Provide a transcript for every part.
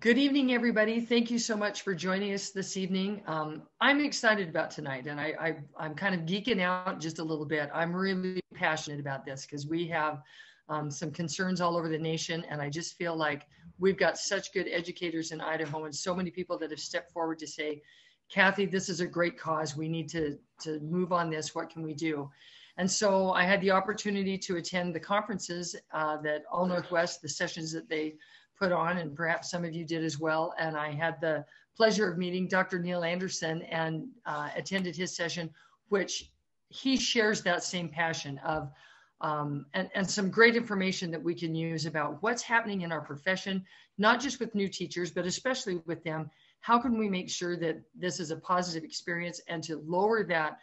Good evening, everybody. Thank you so much for joining us this evening. I'm excited about tonight, and I'm kind of geeking out just a little bit. I'm really passionate about this because we have some concerns all over the nation, and I just feel like we've got such good educators in Idaho and so many people that have stepped forward to say, Kathy, this is a great cause. We need to move on this. What can we do? And so I had the opportunity to attend the conferences that All Northwest, the sessions that they put on, and perhaps some of you did as well. And I had the pleasure of meeting Dr. Neil Anderson and attended his session, which he shares that same passion of and some great information that we can use about what's happening in our profession, not just with new teachers, but especially with them. How can we make sure that this is a positive experience and to lower that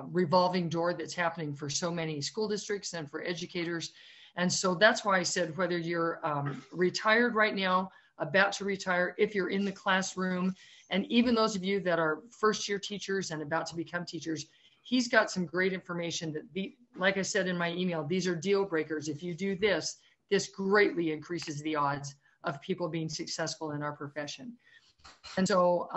revolving door that's happening for so many school districts and for educators. And so that's why I said, whether you're retired right now, about to retire, if you're in the classroom, and even those of you that are first year teachers and about to become teachers, he's got some great information that, like I said in my email, these are deal breakers. If you do this, this greatly increases the odds of people being successful in our profession. And so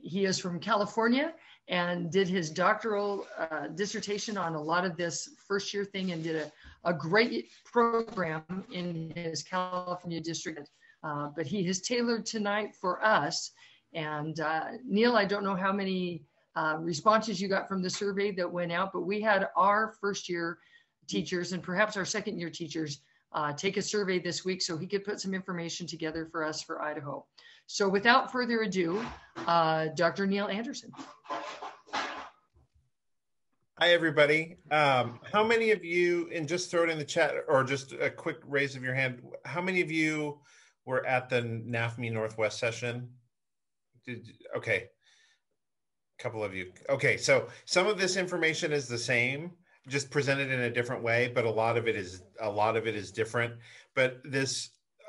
he is from California and did his doctoral dissertation on a lot of this first year thing, and did a great program in his California district. But he has tailored tonight for us. And Neil, I don't know how many responses you got from the survey that went out, but we had our first year teachers and perhaps our second year teachers take a survey this week so he could put some information together for us for Idaho. So without further ado, Dr. Neil Anderson. Hi, everybody. How many of you, and just throw it in the chat or just a quick raise of your hand, how many of you were at the NAFME Northwest session? Okay, a couple of you. Okay, so some of this information is the same, just presented in a different way, but a lot of it is different. But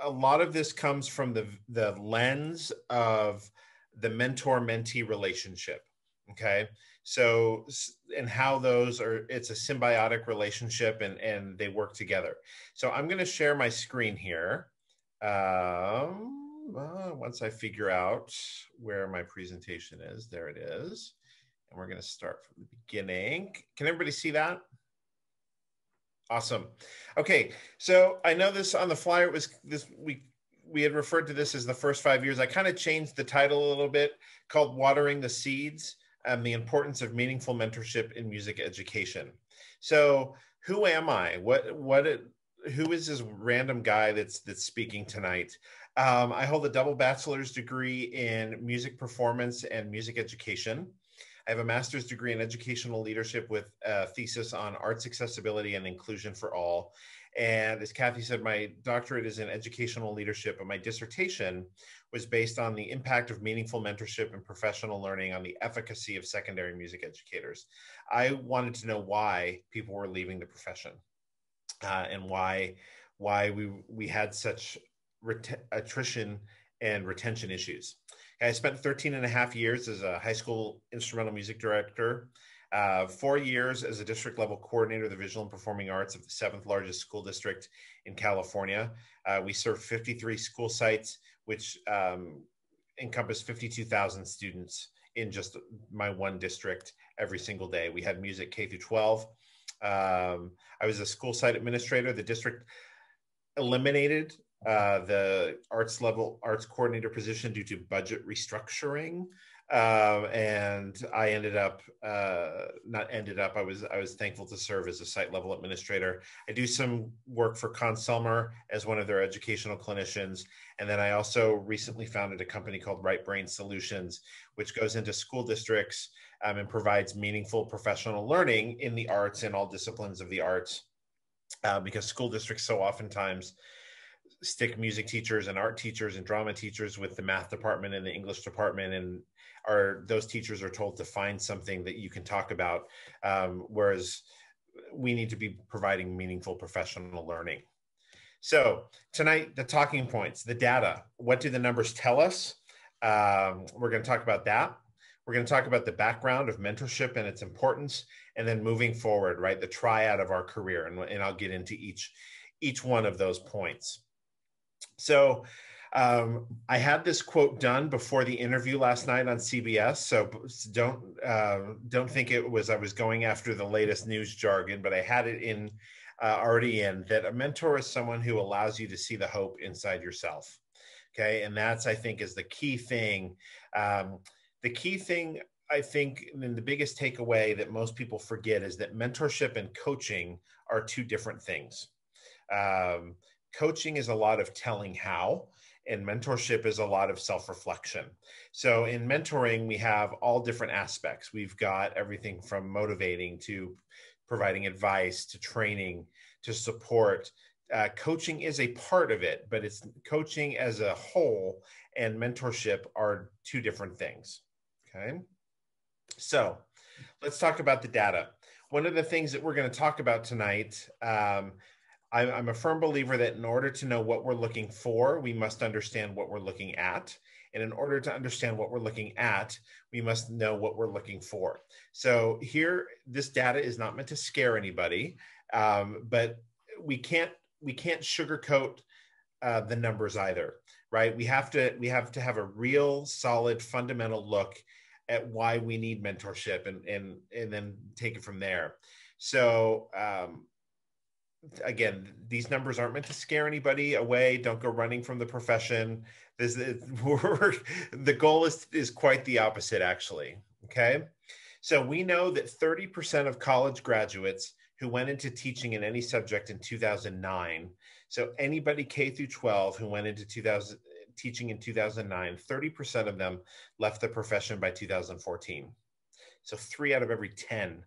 a lot of this comes from the lens of the mentor-mentee relationship. Okay, so, and how those are, it's a symbiotic relationship and they work together. So I'm going to share my screen here. Once I figure out where my presentation is, there it is. And we're going to start from the beginning. Can everybody see that? Awesome. Okay, so I know this on the flyer, it was this, we had referred to this as the first 5 years. I kind of changed the title a little bit, called Watering the Seeds and the Importance of Meaningful Mentorship in Music Education. So who am I? Who is this random guy that's speaking tonight? I hold a double bachelor's degree in music performance and music education. I have a master's degree in educational leadership with a thesis on arts accessibility and inclusion for all. And as Kathy said, my doctorate is in educational leadership, and my dissertation was based on the impact of meaningful mentorship and professional learning on the efficacy of secondary music educators. I wanted to know why people were leaving the profession and why we had such attrition and retention issues. I spent 13 and a half years as a high school instrumental music director, 4 years as a district level coordinator of the visual and performing arts of the 7th largest school district in California. We served 53 school sites, which encompass 52,000 students in just my one district every single day. We had music K through 12. I was a school site administrator. The district eliminated the arts coordinator position due to budget restructuring. And I I was thankful to serve as a site level administrator. I do some work for Consulmer as one of their educational clinicians. And then I also recently founded a company called Right Brain Solutions, which goes into school districts and provides meaningful professional learning in the arts and all disciplines of the arts, because school districts so oftentimes stick music teachers and art teachers and drama teachers with the math department and the English department, and those teachers are told to find something that you can talk about, whereas we need to be providing meaningful professional learning. So tonight, the talking points, the data, what do the numbers tell us? We're going to talk about that. We're going to talk about the background of mentorship and its importance, and then moving forward, right, the triad of our career, and I'll get into each one of those points. So I had this quote done before the interview last night on CBS. So don't think it was I was going after the latest news jargon, but I had it in already in that a mentor is someone who allows you to see the hope inside yourself. Okay, and that's, I think, is the key thing. The key thing, I think, and the biggest takeaway that most people forget is that mentorship and coaching are two different things. Coaching is a lot of telling how, and mentorship is a lot of self-reflection. So in mentoring, we have all different aspects. We've got everything from motivating to providing advice to training to support. Coaching is a part of it, but it's coaching as a whole and mentorship are two different things. Okay. So let's talk about the data. One of the things that we're going to talk about tonight, I'm a firm believer that in order to know what we're looking for, we must understand what we're looking at. And in order to understand what we're looking at, we must know what we're looking for. So here, this data is not meant to scare anybody, but we can't sugarcoat the numbers either, right? We have to have a real solid fundamental look at why we need mentorship and then take it from there. So again, these numbers aren't meant to scare anybody away. Don't go running from the profession. The goal is quite the opposite, actually. Okay. So we know that 30% of college graduates who went into teaching in any subject in 2009, so anybody K through 12 who went into teaching in 2009, 30% of them left the profession by 2014. So 3 out of every 10,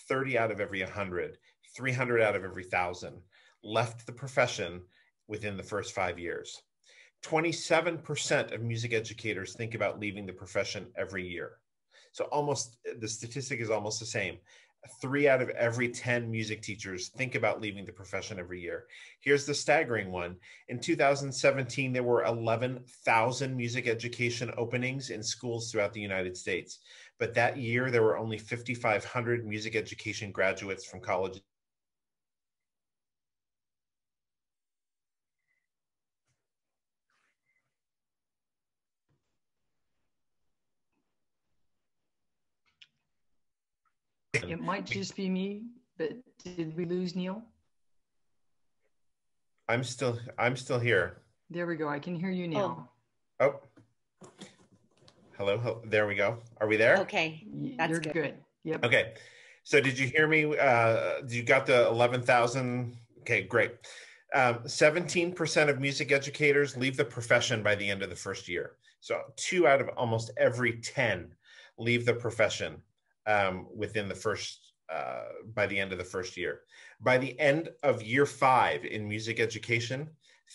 30 out of every 100, 300 out of every 1,000 left the profession within the first 5 years. 27% of music educators think about leaving the profession every year. So the statistic is almost the same. 3 out of every 10 music teachers think about leaving the profession every year. Here's the staggering one. In 2017, there were 11,000 music education openings in schools throughout the United States. But that year, there were only 5,500 music education graduates from college. It might just be me, but did we lose Neil? I'm still here. There we go. I can hear you now. Oh. Hello. There we go. Are we there? Okay. You're good. Yep. Okay. So did you hear me? You got the 11,000? Okay, great. 17% of music educators leave the profession by the end of the first year. So 2 out of almost every 10 leave the profession within the first, by the end of the first year. By the end of year 5 in music education,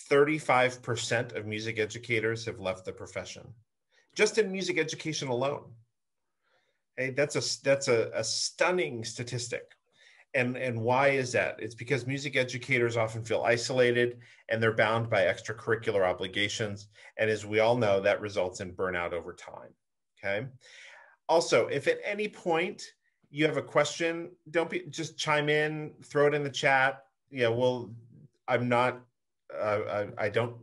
35% of music educators have left the profession, just in music education alone. Hey, that's a stunning statistic. And why is that? It's because music educators often feel isolated and they're bound by extracurricular obligations. And as we all know, that results in burnout over time. Okay. Also, if at any point you have a question, just chime in, throw it in the chat. Yeah, well, I don't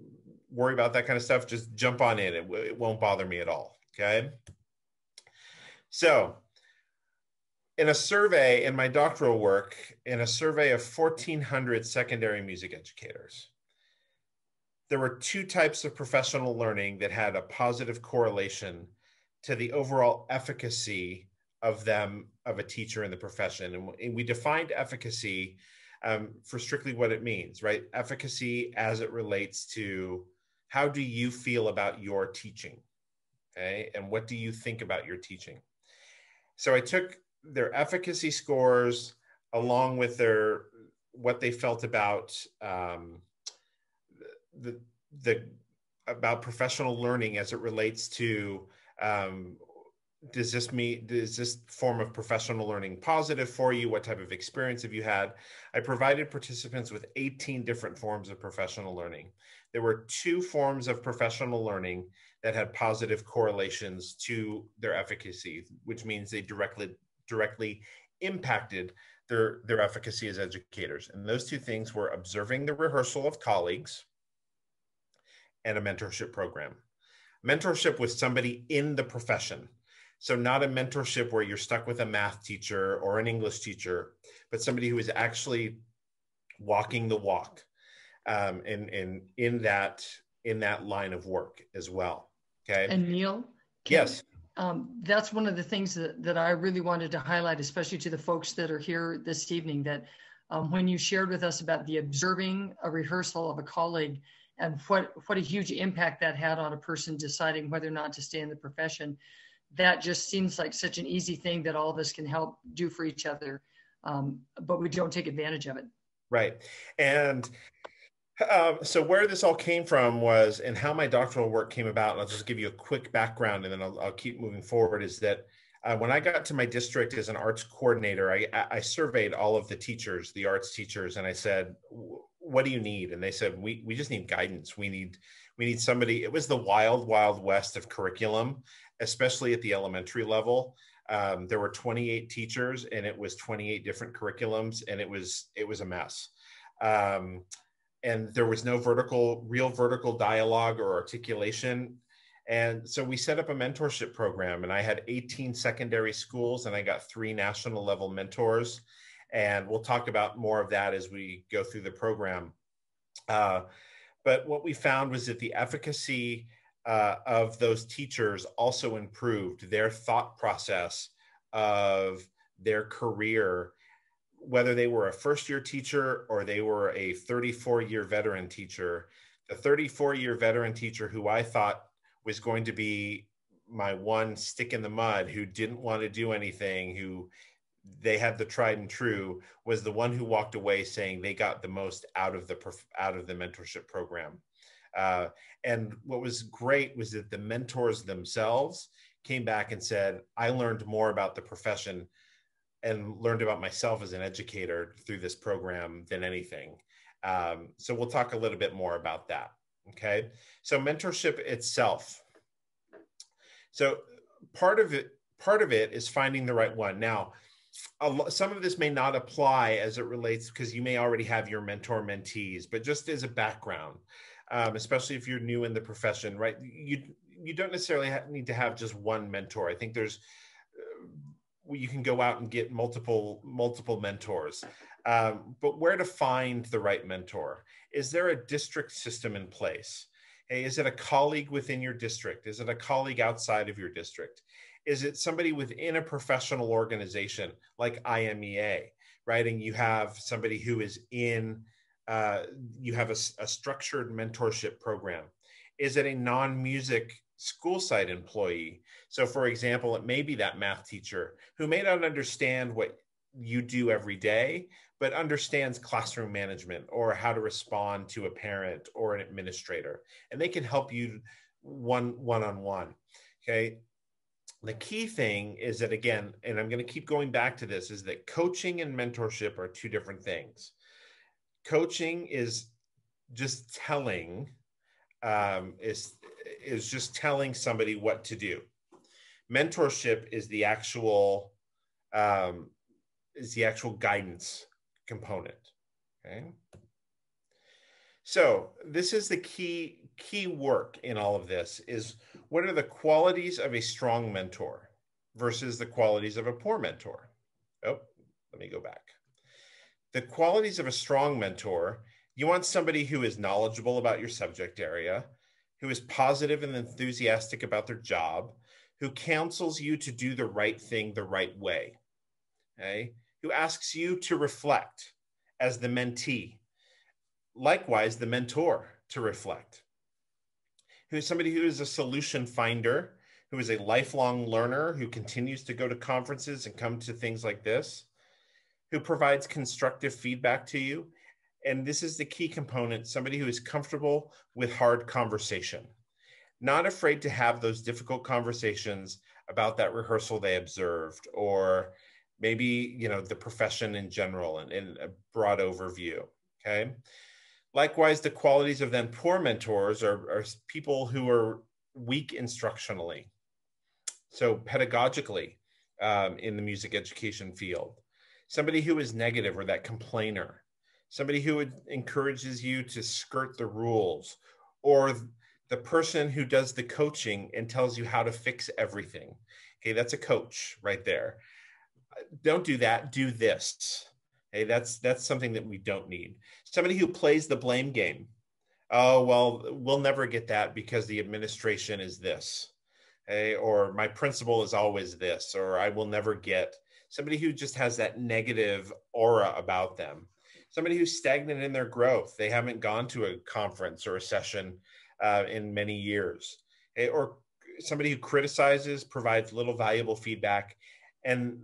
worry about that kind of stuff. Just jump on in. It won't bother me at all. Okay. So in a survey, in my doctoral work, in a survey of 1,400 secondary music educators, there were 2 types of professional learning that had a positive correlation to the overall efficacy of a teacher in the profession. And we defined efficacy for strictly what it means, right? Efficacy as it relates to how do you feel about your teaching, okay? And what do you think about your teaching? So I took their efficacy scores along with what they felt about about professional learning as it relates to does this form of professional learning positive for you? What type of experience have you had? I provided participants with 18 different forms of professional learning. There were 2 forms of professional learning that had positive correlations to their efficacy, which means they directly impacted their efficacy as educators. And those 2 things were observing the rehearsal of colleagues and a mentorship program. Mentorship with somebody in the profession. So not a mentorship where you're stuck with a math teacher or an English teacher, but somebody who is actually walking the walk in that line of work as well. Okay. And Neil, Yes. that's one of the things that I really wanted to highlight, especially to the folks that are here this evening, that when you shared with us about the observing a rehearsal of a colleague and what a huge impact that had on a person deciding whether or not to stay in the profession, that just seems like such an easy thing that all of us can help do for each other, but we don't take advantage of it. Right. And so where this all came from was, and how my doctoral work came about, and I'll just give you a quick background and then I'll keep moving forward, is that when I got to my district as an arts coordinator, I surveyed all of the teachers, the arts teachers, and I said, what do you need? And they said, we just need guidance. We need somebody. It was the wild, wild west of curriculum, especially at the elementary level. There were 28 teachers and it was 28 different curriculums, and it was a mess. And there was no real vertical dialogue or articulation. And so we set up a mentorship program, and I had 18 secondary schools and I got 3 national level mentors. And we'll talk about more of that as we go through the program. But what we found was that the efficacy of those teachers also improved their thought process of their career, whether they were a first-year teacher or they were a 34-year veteran teacher. The 34-year veteran teacher, who I thought was going to be my one stick in the mud, who didn't want to do anything, who they had the tried and true, was the one who walked away saying they got the most out of the mentorship program. And what was great was that the mentors themselves came back and said, I learned more about the profession and learned about myself as an educator through this program than anything. So we'll talk a little bit more about that. Okay. So mentorship itself. So part of it is finding the right one. Now, some of this may not apply as it relates, because you may already have your mentor-mentees, but just as a background, especially if you're new in the profession, right? You don't necessarily need to have just one mentor. I think you can go out and get multiple mentors, but where to find the right mentor? Is there a district system in place? Hey, is it a colleague within your district? Is it a colleague outside of your district? Is it somebody within a professional organization like IMEA, right? And you have somebody who is you have a structured mentorship program. Is it a non-music school site employee? So for example, it may be that math teacher who may not understand what you do every day, but understands classroom management or how to respond to a parent or an administrator, and they can help you one-on-one. Okay. The key thing is that, again, and I'm going to keep going back to this, is that coaching and mentorship are 2 different things. Coaching is just telling, is just telling somebody what to do. Mentorship is the actual guidance component. Okay. So this is the key work in all of this, is what are the qualities of a strong mentor versus the qualities of a poor mentor? Oh, let me go back. The qualities of a strong mentor, you want somebody who is knowledgeable about your subject area, who is positive and enthusiastic about their job, who counsels you to do the right thing the right way, okay? Who asks you to reflect as the mentee. Likewise, the mentor to reflect. Who's somebody who is a solution finder, who is a lifelong learner, who continues to go to conferences and come to things like this, who provides constructive feedback to you. And this is the key component, somebody who is comfortable with hard conversation, not afraid to have those difficult conversations about that rehearsal they observed, or maybe, the profession in general and in a broad overview, okay? Likewise, the qualities of then poor mentors are people who are weak instructionally. So pedagogically, in the music education field, somebody who is negative or that complainer, somebody who encourages you to skirt the rules, or the person who does the coaching and tells you how to fix everything. Okay, that's a coach right there. Don't do that, do this. Okay, that's something that we don't need. Somebody who plays the blame game. Oh, well, we'll never get that because the administration is this. Okay, or my principal is always this, or I will never get. Somebody who just has that negative aura about them. Somebody who's stagnant in their growth. They haven't gone to a conference or a session in many years. Okay, or somebody who criticizes, provides little valuable feedback. And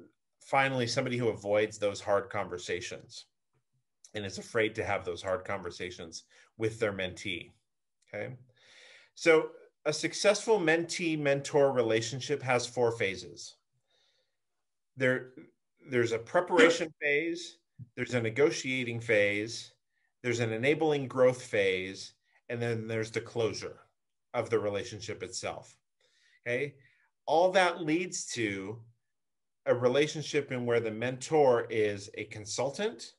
finally, somebody who avoids those hard conversations and is afraid to have those hard conversations with their mentee. Okay. So a successful mentee-mentor relationship has 4 phases. There's a preparation phase, there's a negotiating phase, there's an enabling growth phase, and then there's the closure of the relationship itself. Okay. All that leads to a relationship in where the mentor is a consultant,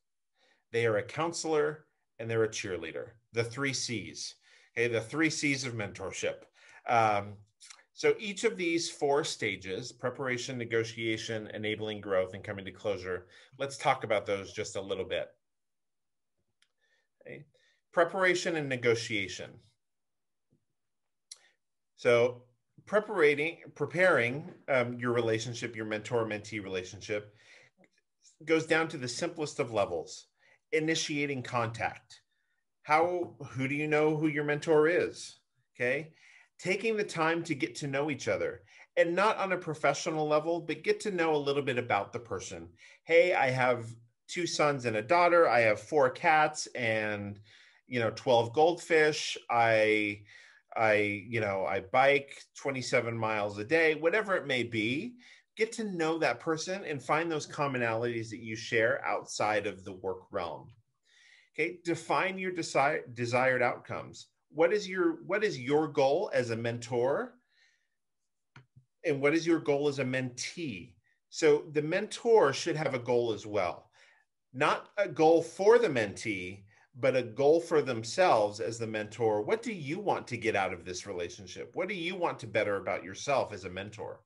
they are a counselor, and they're a cheerleader. The 3 C's. Okay, the 3 C's of mentorship. So each of these 4 stages, preparation, negotiation, enabling growth, and coming to closure, let's talk about those just a little bit. Okay. Preparation and negotiation. So preparing your relationship, your mentor-mentee relationship, goes down to the simplest of levels. Initiating contact. Who do you know who your mentor is? Okay. Taking the time to get to know each other, and not on a professional level, but get to know a little bit about the person. Hey, I have 2 sons and a daughter. I have 4 cats and 12 goldfish. I bike 27 miles a day, whatever it may be. Get to know that person and find those commonalities that you share outside of the work realm. Okay, define your desired outcomes. What is your goal as a mentor? And what is your goal as a mentee? So the mentor should have a goal as well. Not a goal for the mentee, but a goal for themselves as the mentor. What do you want to get out of this relationship? What do you want to better about yourself as a mentor?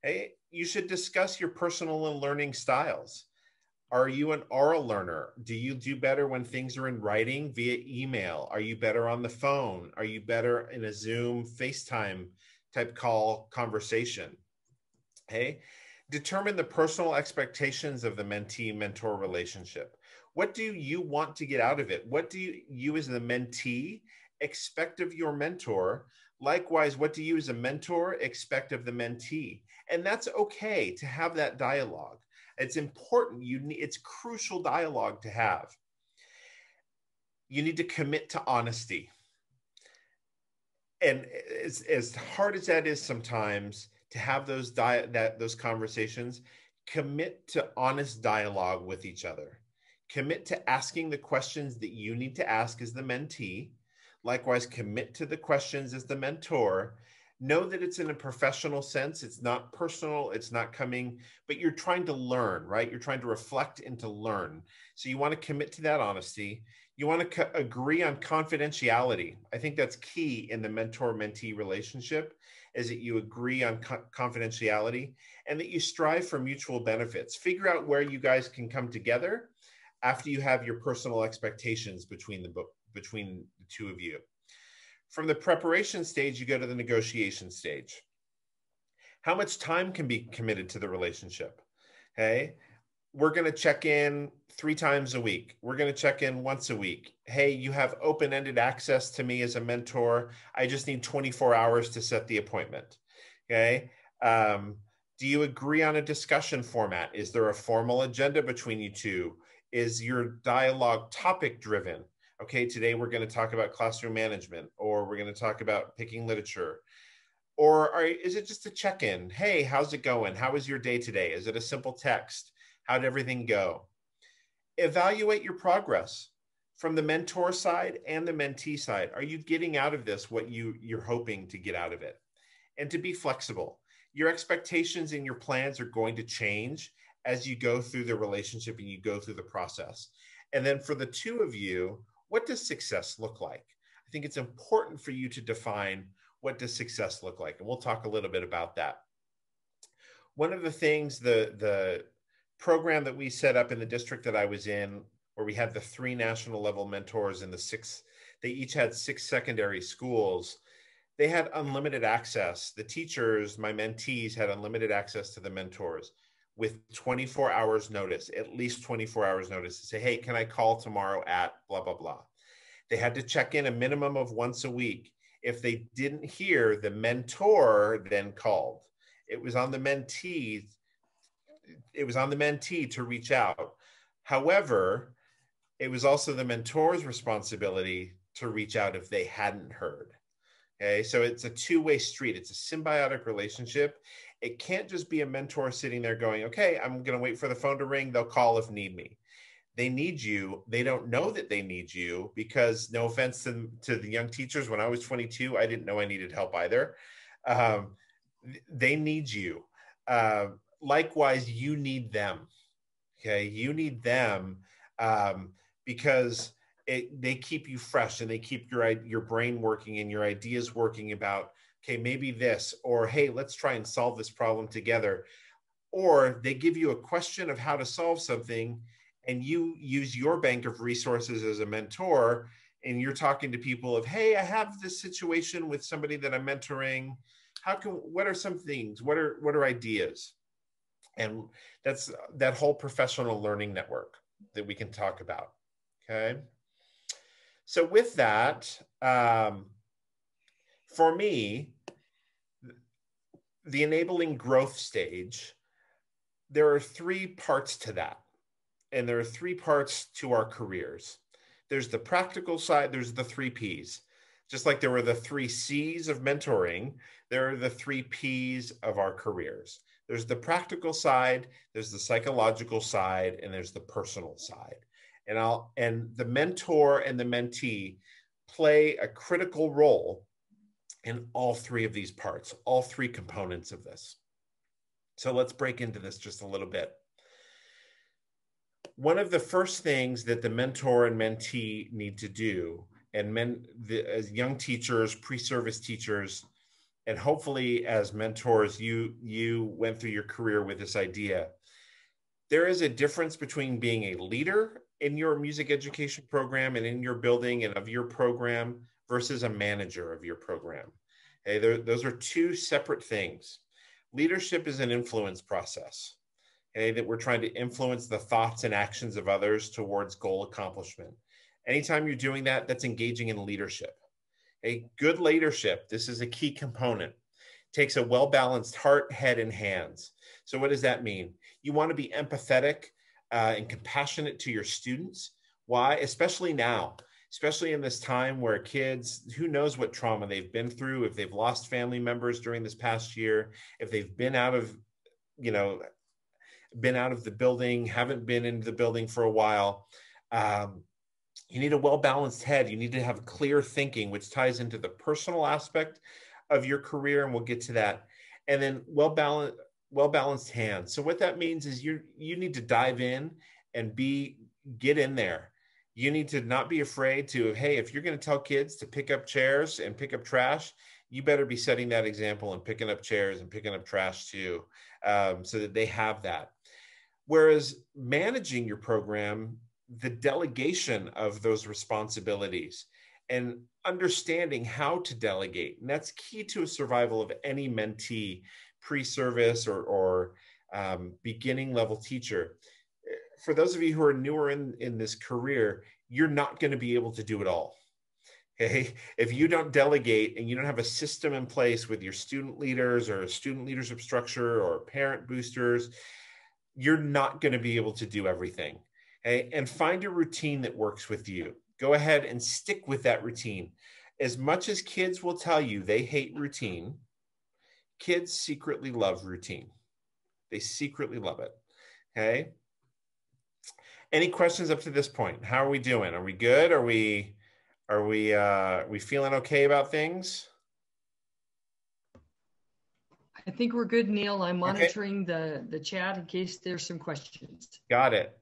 Hey, you should discuss your personal and learning styles. Are you an oral learner? Do you do better when things are in writing via email? Are you better on the phone? Are you better in a Zoom, FaceTime type call conversation? Okay. Determine the personal expectations of the mentee-mentor relationship. What do you want to get out of it? What do you as the mentee expect of your mentor? Likewise, what do you as a mentor expect of the mentee? And that's okay to have that dialogue. It's important. It's crucial dialogue to have. You need to commit to honesty. And as hard as that is sometimes to have those conversations, commit to honest dialogue with each other. Commit to asking the questions that you need to ask as the mentee. Likewise, commit to the questions as the mentor. Know that it's in a professional sense. It's not personal. It's not coming, but you're trying to learn, right? You're trying to reflect and to learn. So you want to commit to that honesty. You want to agree on confidentiality. I think that's key in the mentor-mentee relationship, is that you agree on confidentiality and that you strive for mutual benefits. Figure out where you guys can come together after you have your personal expectations between the two of you. From the preparation stage, you go to the negotiation stage. How much time can be committed to the relationship? Okay. We're going to check in 3 times a week. We're going to check in once a week. Hey, you have open-ended access to me as a mentor. I just need 24 hours to set the appointment. Okay. Do you agree on a discussion format? Is there a formal agenda between you two? Is your dialogue topic driven? Okay, today we're going to talk about classroom management, or we're going to talk about picking literature. Or is it just a check-in? Hey, how's it going? How was your day today? Is it a simple text? How did everything go? Evaluate your progress from the mentor side and the mentee side. Are you getting out of this what you're hoping to get out of it? And to be flexible. Your expectations and your plans are going to change as you go through the relationship and you go through the process. And then for the two of you, what does success look like? I think it's important for you to define, what does success look like? And we'll talk a little bit about that. One of the things, the program that we set up in the district that I was in, where we had the 3 national level mentors and they each had 6 secondary schools. They had unlimited access. The teachers, my mentees, had unlimited access to the mentors with 24 hours notice, at least 24 hours notice, to say, hey, can I call tomorrow at blah, blah, blah. They had to check in a minimum of once a week. If they didn't hear, the mentor then called. It was on the mentee to reach out. However, it was also the mentor's responsibility to reach out if they hadn't heard. Okay, so it's a two-way street. It's a symbiotic relationship. It can't just be a mentor sitting there going, okay, I'm going to wait for the phone to ring. They'll call if need me. They need you. They don't know that they need you because, no offense to the young teachers, when I was 22, I didn't know I needed help either. They need you. Likewise, you need them. Okay, you need them because they keep you fresh and they keep your brain working and your ideas working about, okay, maybe this, or hey, let's try and solve this problem together. Or they give you a question of how to solve something, and you use your bank of resources as a mentor, and you're talking to people of, hey, I have this situation with somebody that I'm mentoring. What are some things? What are ideas? And that's that whole professional learning network that we can talk about. Okay. So with that, for me, the enabling growth stage, there are 3 parts to that. And there are 3 parts to our careers. There's the practical side, there's the 3 Ps. Just like there were the 3 Cs of mentoring, there are the 3 Ps of our careers. There's the practical side, there's the psychological side, and there's the personal side. And the mentor and the mentee play a critical role in all 3 of these parts, all 3 components of this. So let's break into this just a little bit. One of the first things that the mentor and mentee need to do, and as young teachers, pre-service teachers, and hopefully as mentors, you went through your career with this idea. There is a difference between being a leader in your music education program and in your building and of your program versus a manager of your program. Okay, those are 2 separate things. Leadership is an influence process. Okay, that we're trying to influence the thoughts and actions of others towards goal accomplishment. Anytime you're doing that, that's engaging in leadership. A good leadership, this is a key component, takes a well-balanced heart, head, and hands. So what does that mean? You want to be empathetic and compassionate to your students. Why? Especially now, especially in this time where kids, who knows what trauma they've been through, if they've lost family members during this past year, if they've been out of the building, haven't been in the building for a while. You need a well-balanced head. You need to have clear thinking, which ties into the personal aspect of your career, and we'll get to that. And then well-balanced hands. So what that means is you need to dive in and get in there. You need to not be afraid to, hey, if you're going to tell kids to pick up chairs and pick up trash, you better be setting that example and picking up chairs and picking up trash too, so that they have that. Whereas managing your program, the delegation of those responsibilities and understanding how to delegate, and that's key to a survival of any mentee, pre-service or beginning level teacher. For those of you who are newer in this career, you're not going to be able to do it all. Okay? If you don't delegate and you don't have a system in place with your student leaders or a student leadership structure or parent boosters, you're not going to be able to do everything. Okay? And find a routine that works with you. Go ahead and stick with that routine. As much as kids will tell you they hate routine, kids secretly love routine. They secretly love it. Okay? Any questions up to this point? How are we doing? Are we good? Are we feeling okay about things? I think we're good, Neil. I'm monitoring the chat in case there's some questions. Got it.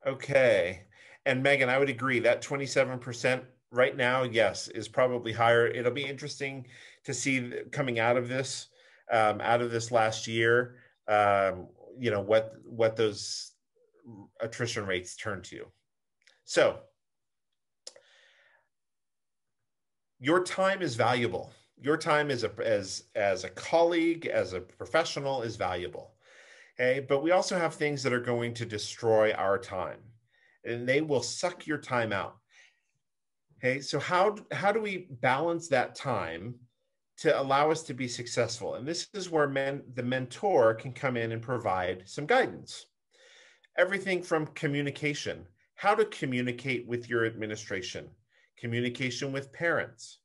Okay. And Megan, I would agree that 27% right now, yes, is probably higher. It'll be interesting to see coming out of this last year, what those attrition rates turn to. So your time is valuable. Your time as a colleague, as a professional, is valuable. Okay, but we also have things that are going to destroy our time, and they will suck your time out. Okay, so how do we balance that time to allow us to be successful? And this is where the mentor can come in and provide some guidance. Everything from communication, how to communicate with your administration, communication with parents.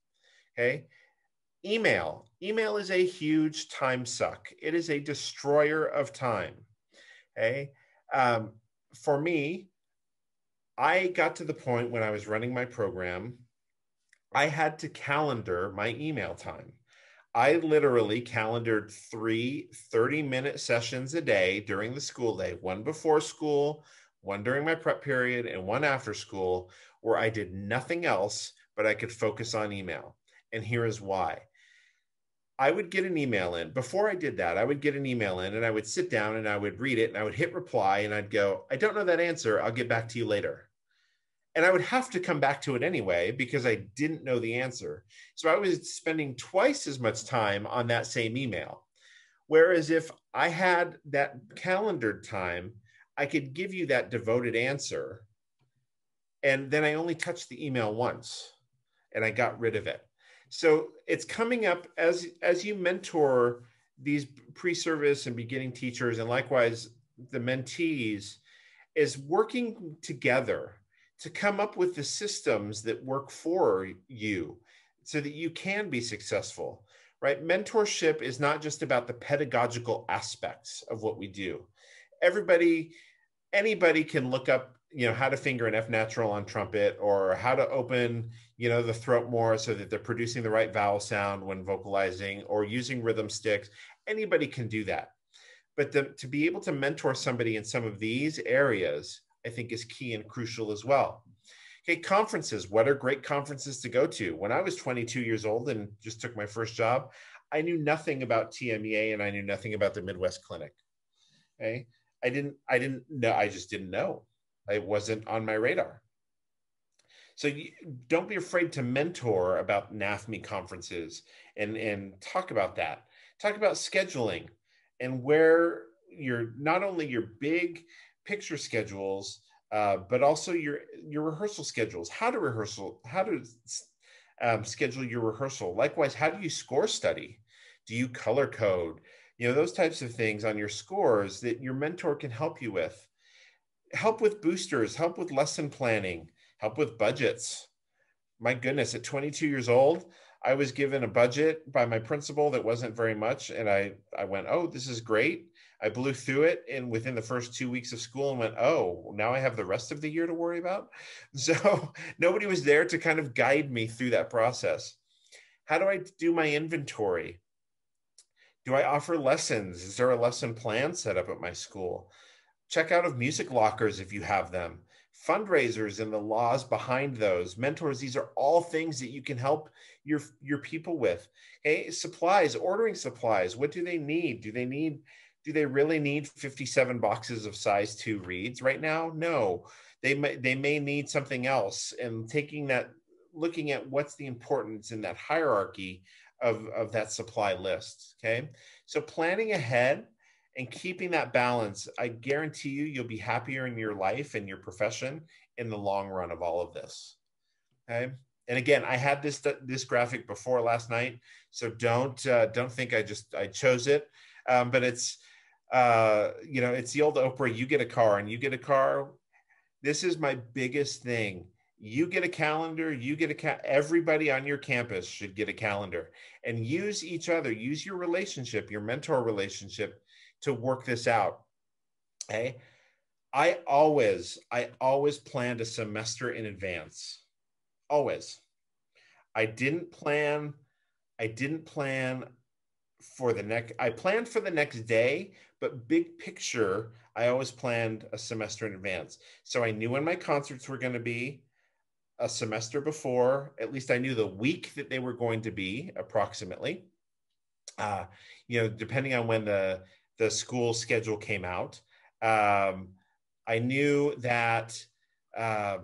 Okay, email is a huge time suck. It is a destroyer of time. Okay, for me, I got to the point when I was running my program, I had to calendar my email time. I literally calendared 3 30-minute sessions a day during the school day, one before school, one during my prep period, and one after school, where I did nothing else, but I could focus on email. And here is why. I would get an email in. Before I did that, I would get an email in and I would sit down and I would read it and I would hit reply and I'd go, I don't know that answer. I'll get back to you later. And I would have to come back to it anyway because I didn't know the answer. So I was spending twice as much time on that same email. Whereas if I had that calendared time, I could give you that devoted answer. And then I only touched the email once and I got rid of it. So it's coming up as you mentor these pre-service and beginning teachers, and likewise the mentees, is working together to come up with the systems that work for you so that you can be successful, right? Mentorship is not just about the pedagogical aspects of what we do. Anybody can look up, how to finger an F natural on trumpet, or how to open, the throat more so that they're producing the right vowel sound when vocalizing, or using rhythm sticks. Anybody can do that. But to be able to mentor somebody in some of these areas, I think is key and crucial as well. Okay, conferences. What are great conferences to go to? When I was 22 years old and just took my first job, I knew nothing about TMEA and I knew nothing about the Midwest Clinic. Okay, I didn't know. I just didn't know. It wasn't on my radar. So don't be afraid to mentor about NAFME conferences and talk about that. Talk about scheduling and where not only your big picture schedules, but also your rehearsal schedules. How to schedule your rehearsal. Likewise, how do you score study? Do you color code? Those types of things on your scores that your mentor can help you with. Help with boosters, help with lesson planning, help with budgets. My goodness, at 22 years old, I was given a budget by my principal that wasn't very much. And I went, oh, this is great. I blew through it within the first 2 weeks of school and went, oh, now I have the rest of the year to worry about. So nobody was there to kind of guide me through that process. How do I do my inventory? Do I offer lessons? Is there a lesson plan set up at my school? Check out of music lockers if you have them. Fundraisers and the laws behind those. Mentors, these are all things that you can help your people with. Okay, supplies, ordering supplies. What do they need? Do they really need 57 boxes of size 2 reeds right now? No, they may need something else. And looking at what's the importance in that hierarchy of that supply list. Okay, so planning ahead and keeping that balance, I guarantee you'll be happier in your life and your profession in the long run of all of this. Okay. And again, I had this graphic before last night, so don't think I chose it. But it's it's the old Oprah. You get a car, and you get a car. This is my biggest thing. You get a calendar. Everybody on your campus should get a calendar, and use each other. Use your relationship, your mentor relationship, to work this out. Okay. I always planned a semester in advance. Always. I didn't plan I planned for the next day, but big picture, I always planned a semester in advance. So I knew when my concerts were going to be a semester before. At least I knew the week that they were going to be approximately. Uh, depending on when the school schedule came out. I knew that I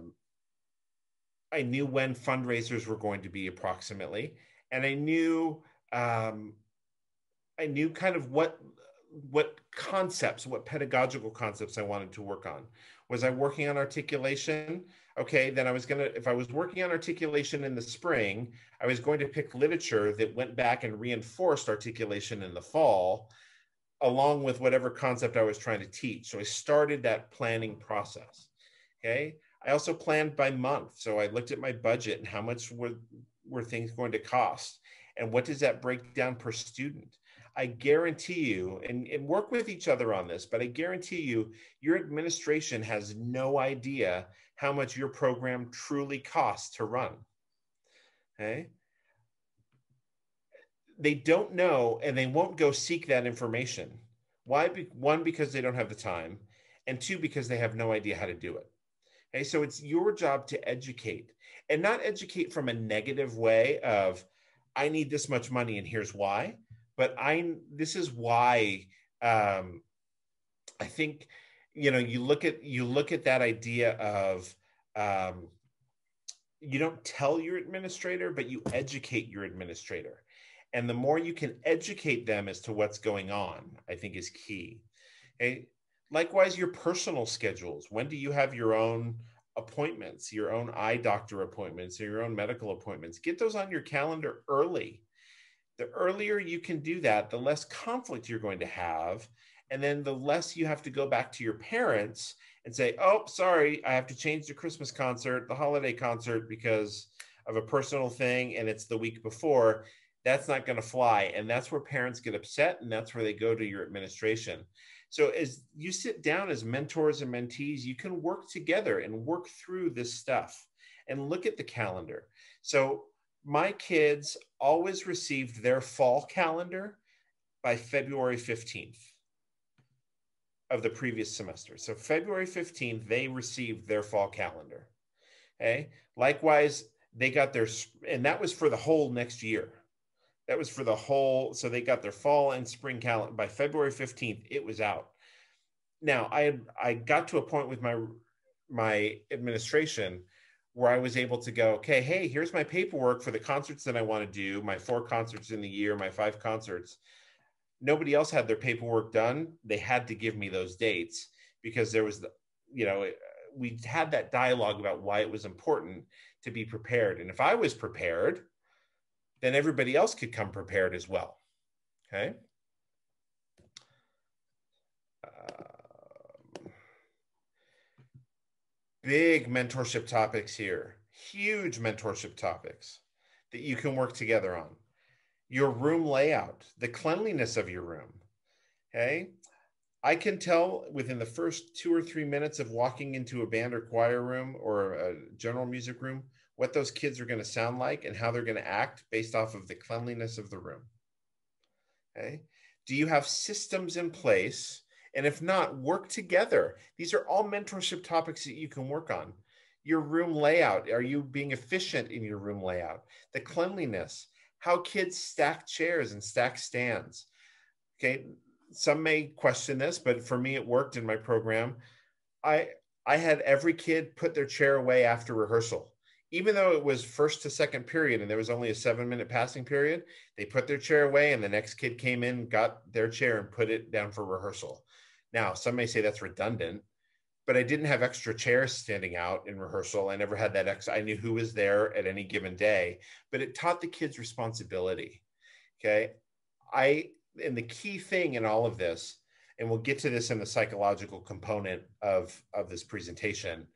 knew when fundraisers were going to be approximately, and I knew kind of what concepts, what pedagogical concepts I wanted to work on. Was I working on articulation? Okay, then if I was working on articulation in the spring, I was going to pick literature that went back and reinforced articulation in the fall, along with whatever concept I was trying to teach. So I started that planning process. Okay. I also planned by month. So I looked at my budget and how much were things going to cost, and what does that break down per student. I guarantee you, and work with each other on this, but I guarantee you, your administration has no idea how much your program truly costs to run. Okay. They don't know, and they won't go seek that information. Why? One, because they don't have the time, and two, because they have no idea how to do it. Okay, so it's your job to educate, and not educate from a negative way of, I need this much money and here's why, but this is why. I think, you look at that idea of, you don't tell your administrator, but you educate your administrator. And the more you can educate them as to what's going on, I think is key. Okay? Likewise, your personal schedules. When do you have your own appointments, your own eye doctor appointments, or your own medical appointments? Get those on your calendar early. The earlier you can do that, the less conflict you're going to have. And then the less you have to go back to your parents and say, oh, sorry, I have to change the Christmas concert, the holiday concert, because of a personal thing, and it's the week before. That's not going to fly. And that's where parents get upset, and that's where they go to your administration. So as you sit down as mentors and mentees, you can work together and work through this stuff and look at the calendar. So my kids always received their fall calendar by February 15th of the previous semester. So February 15th, they received their fall calendar. Okay. Likewise, they got and that was for the whole next year. That was for the whole, so they got their fall and spring calendar. By February 15th, it was out. Now, I got to a point with my administration where I was able to go, okay, hey, here's my paperwork for the concerts that I want to do, my 4 concerts in the year, my 5 concerts. Nobody else had their paperwork done. They had to give me those dates because there was, we had that dialogue about why it was important to be prepared. And if I was prepared, then everybody else could come prepared as well. Okay. Big mentorship topics here, huge mentorship topics that you can work together on. Your room layout, the cleanliness of your room. Okay. I can tell within the first 2 or 3 minutes of walking into a band or choir room or a general music room, what those kids are going to sound like and how they're going to act based off of the cleanliness of the room. Okay. Do you have systems in place? And if not, work together. These are all mentorship topics that you can work on. Your room layout. Are you being efficient in your room layout? The cleanliness, how kids stack chairs and stack stands. Okay. Some may question this, but for me, it worked in my program. I had every kid put their chair away after rehearsal. Even though it was first to second period and there was only a 7-minute passing period, they put their chair away and the next kid came in, got their chair and put it down for rehearsal. Now, some may say that's redundant, but I didn't have extra chairs standing out in rehearsal. I never had that extra. I knew who was there at any given day, but it taught the kids responsibility. Okay. And the key thing in all of this, and we'll get to this in the psychological component of this presentation,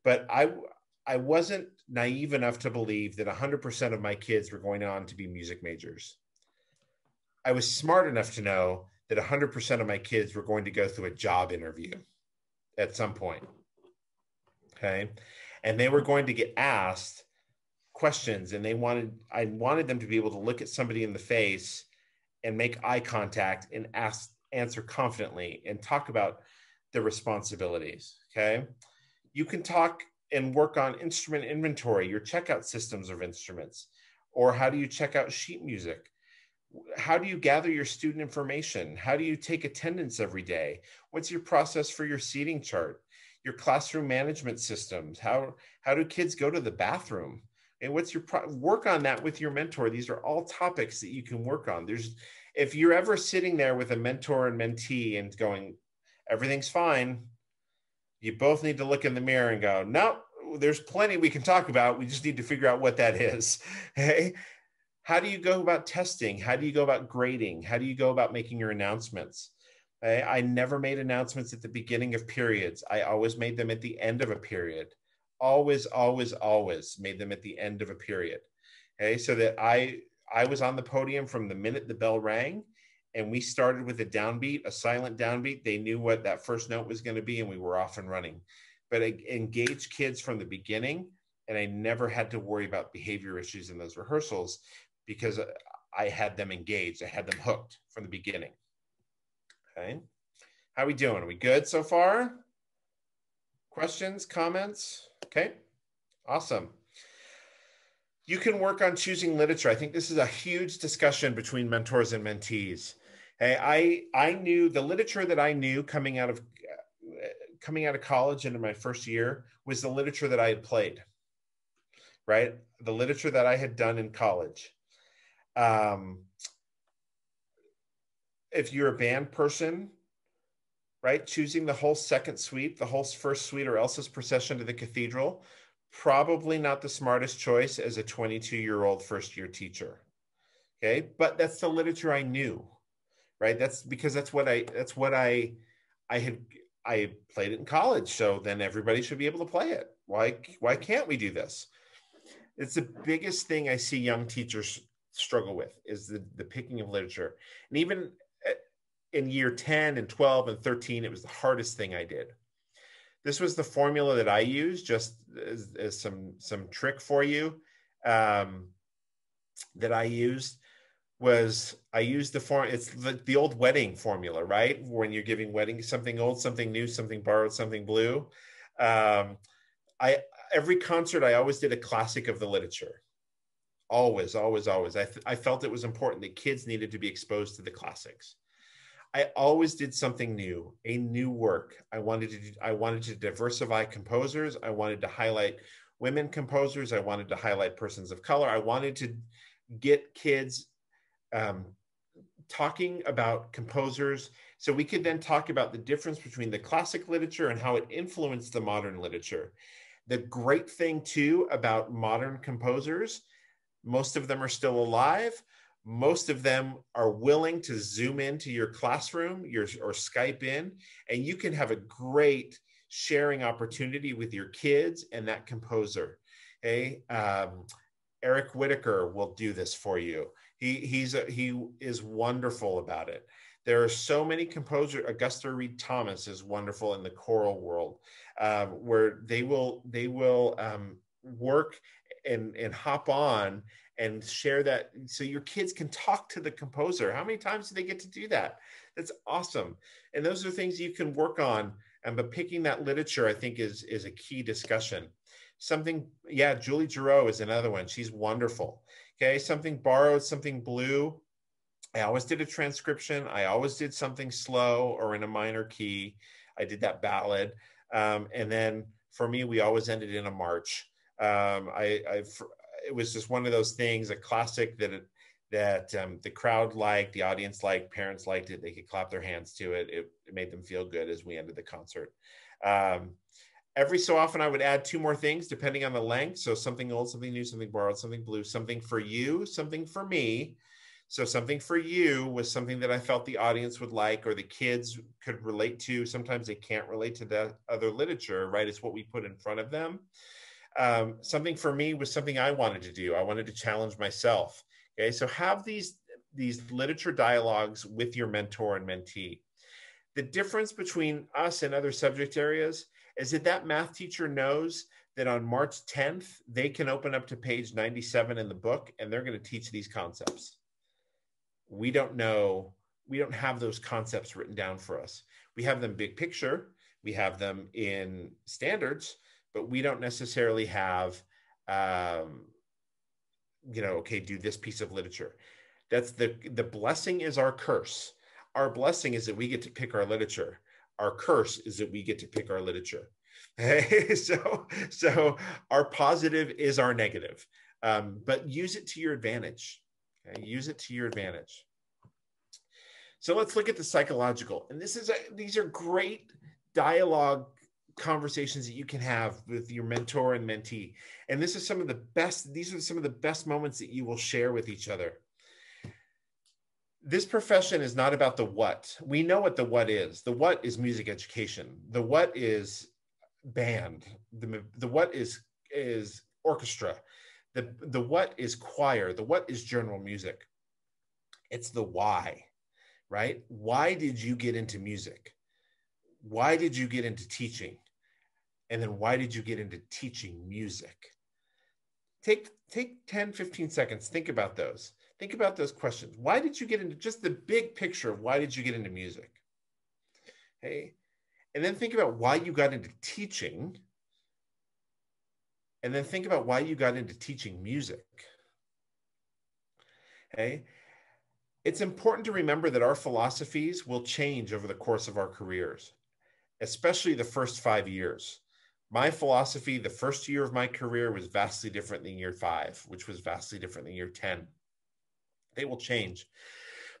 but I wasn't naive enough to believe that 100% of my kids were going on to be music majors. I was smart enough to know that 100% of my kids were going to go through a job interview at some point. Okay. And they were going to get asked questions, and I wanted them to be able to look at somebody in the face and make eye contact and answer confidently and talk about the responsibilities. Okay. You can talk and work on instrument inventory, your checkout systems of instruments, or how do you check out sheet music? How do you gather your student information? How do you take attendance every day? What's your process for your seating chart? Your classroom management systems? How do kids go to the bathroom? And what's your work on that with your mentor? These are all topics that you can work on. If you're ever sitting there with a mentor and mentee and going, everything's fine, you both need to look in the mirror and go, no, there's plenty we can talk about. We just need to figure out what that is. Hey, how do you go about testing? How do you go about grading? How do you go about making your announcements? I never made announcements at the beginning of periods. I always made them at the end of a period. Always, always, always made them at the end of a period. Okay, so that I was on the podium from the minute the bell rang, and we started with a downbeat, a silent downbeat. They knew what that first note was going to be, and we were off and running. But I engaged kids from the beginning, and I never had to worry about behavior issues in those rehearsals because I had them engaged. I had them hooked from the beginning. Okay. How are we doing? Are we good so far? Questions, comments? Okay. Awesome. You can work on choosing literature. I think this is a huge discussion between mentors and mentees. Hey, I knew the literature that I knew coming out of college into my first year was the literature that I had played, right? The literature that I had done in college. If you're a band person, right, choosing the whole second suite, the whole first suite, or Elsa's Procession to the Cathedral, probably not the smartest choice as a 22-year-old first-year teacher. Okay, but that's the literature I knew, right? That's because that's what I played it in college. So then everybody should be able to play it. Why can't we do this? It's the biggest thing I see young teachers struggle with is the picking of literature. And even in year 10 and 12 and 13, it was the hardest thing I did. This was the formula that I used, just as some trick for you that I used. I used it's the old wedding formula, right? When you're giving wedding, something old, something new, something borrowed, something blue. Every concert, I always did a classic of the literature. Always, always, always. I felt it was important that kids needed to be exposed to the classics. I always did something new, a new work. I wanted to diversify composers. I wanted to highlight women composers. I wanted to highlight persons of color. I wanted to get kids talking about composers so we could then talk about the difference between the classic literature and how it influenced the modern literature. The great thing too about modern composers, most of them are still alive. Most of them are willing to zoom into your classroom or Skype in, and you can have a great sharing opportunity with your kids and that composer. Okay? Eric Whitaker will do this for you. He is wonderful about it. There are so many composers. Augusta Reed Thomas is wonderful in the choral world, where they will work and hop on and share that so your kids can talk to the composer. How many times do they get to do that? That's awesome. And those are things you can work on. But picking that literature, I think, is a key discussion. Julie Giroux is another one. She's wonderful. Okay, something borrowed, something blue. I always did a transcription. I always did something slow or in a minor key. I did that ballad. And then for me, we always ended in a march. It was just one of those things, a classic that the crowd liked, the audience liked, parents liked it. They could clap their hands to it. It made them feel good as we ended the concert. Every so often I would add 2 more things depending on the length. So something old, something new, something borrowed, something blue, something for you, something for me. So something for you was something that I felt the audience would like or the kids could relate to. Sometimes they can't relate to that other literature, right? It's what we put in front of them. Something for me was something I wanted to do. I wanted to challenge myself. Okay, so have these literature dialogues with your mentor and mentee. The difference between us and other subject areas is that math teacher knows that on March 10th, they can open up to page 97 in the book and they're going to teach these concepts. we don't have those concepts written down for us. We have them big picture, we have them in standards, but we don't necessarily have, okay, do this piece of literature. That's the blessing is our curse. Our blessing is that we get to pick our literature. Our curse is that we get to pick our literature. Hey, so our positive is our negative, but use it to your advantage. Okay? Use it to your advantage. So let's look at the psychological. And these are great dialogue conversations that you can have with your mentor and mentee. And these are some of the best moments that you will share with each other. This profession is not about the what. We know what the what is. The what is music education. The what is band. The what is orchestra. The what is choir. The what is general music. It's the why, right? Why did you get into music? Why did you get into teaching? And then why did you get into teaching music? Take 10, 15 seconds. Think about those. Think about those questions. Why did you get into just the big picture of why did you get into music? Okay. And then think about why you got into teaching. And then think about why you got into teaching music. Okay. It's important to remember that our philosophies will change over the course of our careers, especially the first 5 years. My philosophy, the first year of my career was vastly different than year 5, which was vastly different than year 10. They will change.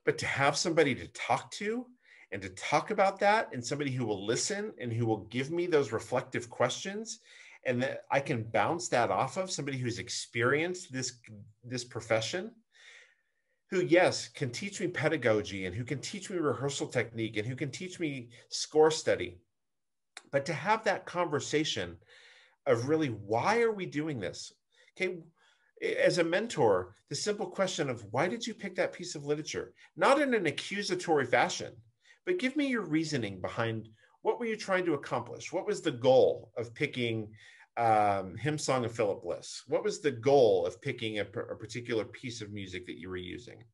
But to have somebody to talk to and to talk about that, and somebody who will listen and who will give me those reflective questions, and that I can bounce that off of, somebody who's experienced this profession, who, yes, can teach me pedagogy and who can teach me rehearsal technique and who can teach me score study. But to have that conversation of really, why are we doing this? Okay, as a mentor, the simple question of why did you pick that piece of literature? Not in an accusatory fashion, but give me your reasoning behind what were you trying to accomplish? What was the goal of picking Hymn Song of Philip Bliss? What was the goal of picking a particular piece of music that you were using?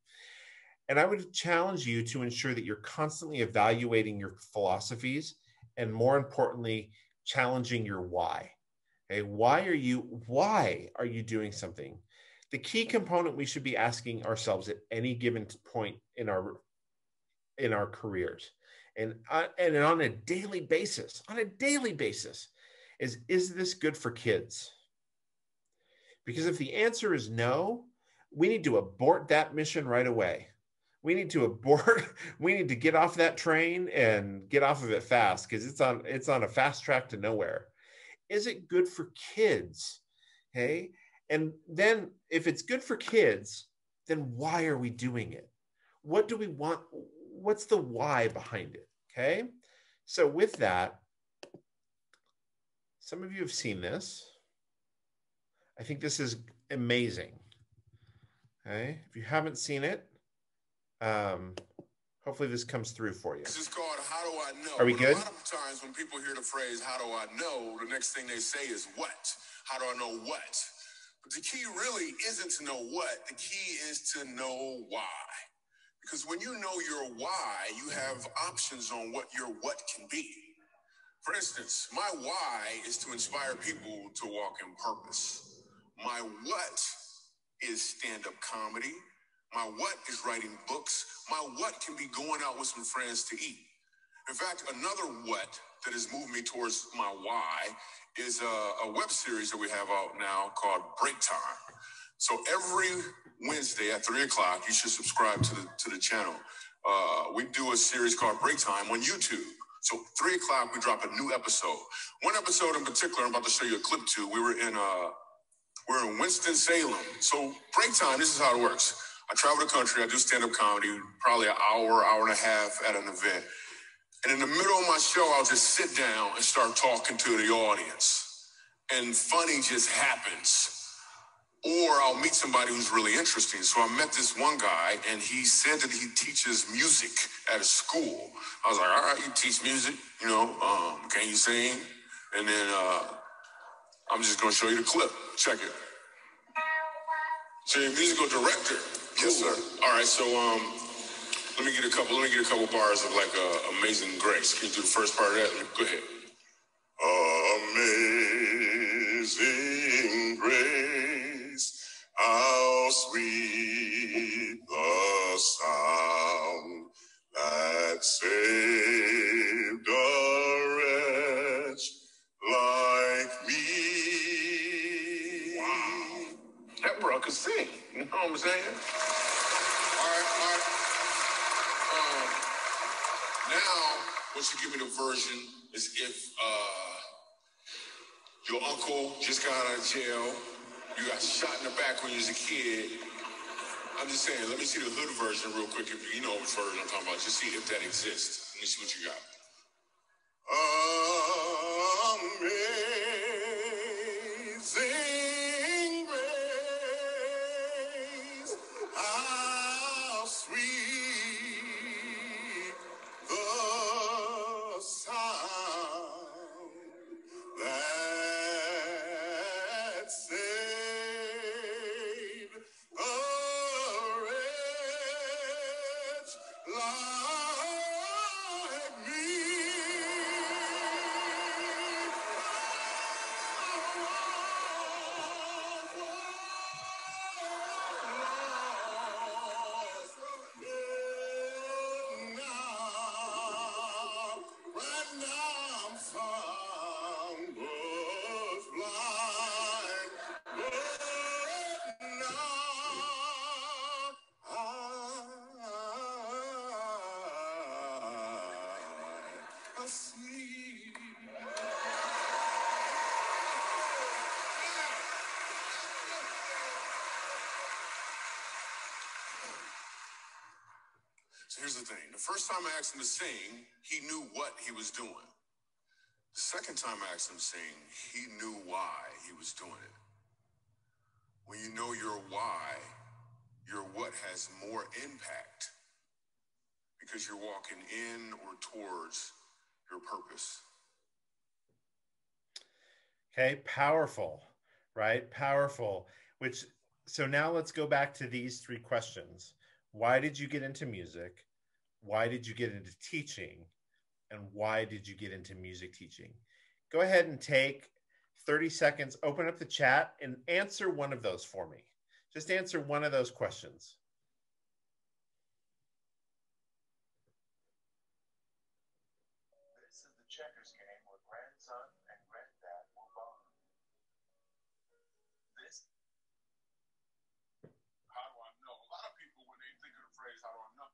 And I would challenge you to ensure that you're constantly evaluating your philosophies, and more importantly, challenging your why. Okay, why are you doing something? The key component we should be asking ourselves at any given point in our careers, and on a daily basis, is this good for kids? Because if the answer is no, we need to abort that mission right away. We need to get off that train and get off of it fast, because it's on a fast track to nowhere. Is it good for kids? Okay. And then if it's good for kids, then why are we doing it? What do we want? What's the why behind it? Okay. So with that, some of you have seen this. I think this is amazing. Okay. If you haven't seen it, hopefully this comes through for you. This is called How Do I Know? Are we good? A lot of times when people hear the phrase, how do I know? The next thing they say is what? How do I know what? But the key really isn't to know what. The key is to know why. Because when you know your why, you have options on what your what can be. For instance, my why is to inspire people to walk in purpose. My what is stand-up comedy. My what is writing books. My what can be going out with some friends to eat. In fact, another what that has moved me towards my why is a web series that we have out now called Break Time. So every Wednesday at 3 o'clock, you should subscribe to the channel. We do a series called Break Time on YouTube. So 3 o'clock, we drop a new episode. One episode in particular, I'm about to show you a clip to. We're in Winston-Salem. So Break Time, this is how it works. I travel the country, I do stand-up comedy, probably an hour and a half at an event. And in the middle of my show, I'll just sit down and start talking to the audience. And funny just happens. Or I'll meet somebody who's really interesting. So I met this one guy, and he said that he teaches music at a school. I was like, all right, you teach music, can you sing? And then I'm just going to show you the clip. Check it. So you're a musical director? Cool. Yes, sir. All right, so Let me get a couple bars of like Amazing Grace. Can you do the first part of that? Go ahead. Amazing grace, how sweet the sound that saved a wretch like me. Wow. That bro could sing. You know what I'm saying? All right. Now, once you give me the version, is if your uncle just got out of jail, you got shot in the back when you was a kid. I'm just saying, let me see the hood version real quick. If you know which version I'm talking about, just see if that exists. Let me see what you got. Amazing grace, how sweet the sound that saved a wretch like me. Right now I'm found, was blind, but now I see. So here's the thing. The first time I asked him to sing, he knew what he was doing. The second time I asked him to sing, he knew why he was doing it. When you know your why, your what has more impact because you're walking in or towards your purpose. Okay, powerful, right? Powerful. So now let's go back to these three questions. Why did you get into music? Why did you get into teaching? And why did you get into music teaching? Go ahead and take 30 seconds, open up the chat and answer one of those for me. Just answer one of those questions. This is the checkers game where grandson and granddad will bond. This. How do I know? A lot of people, when they think of the phrase, how do I know?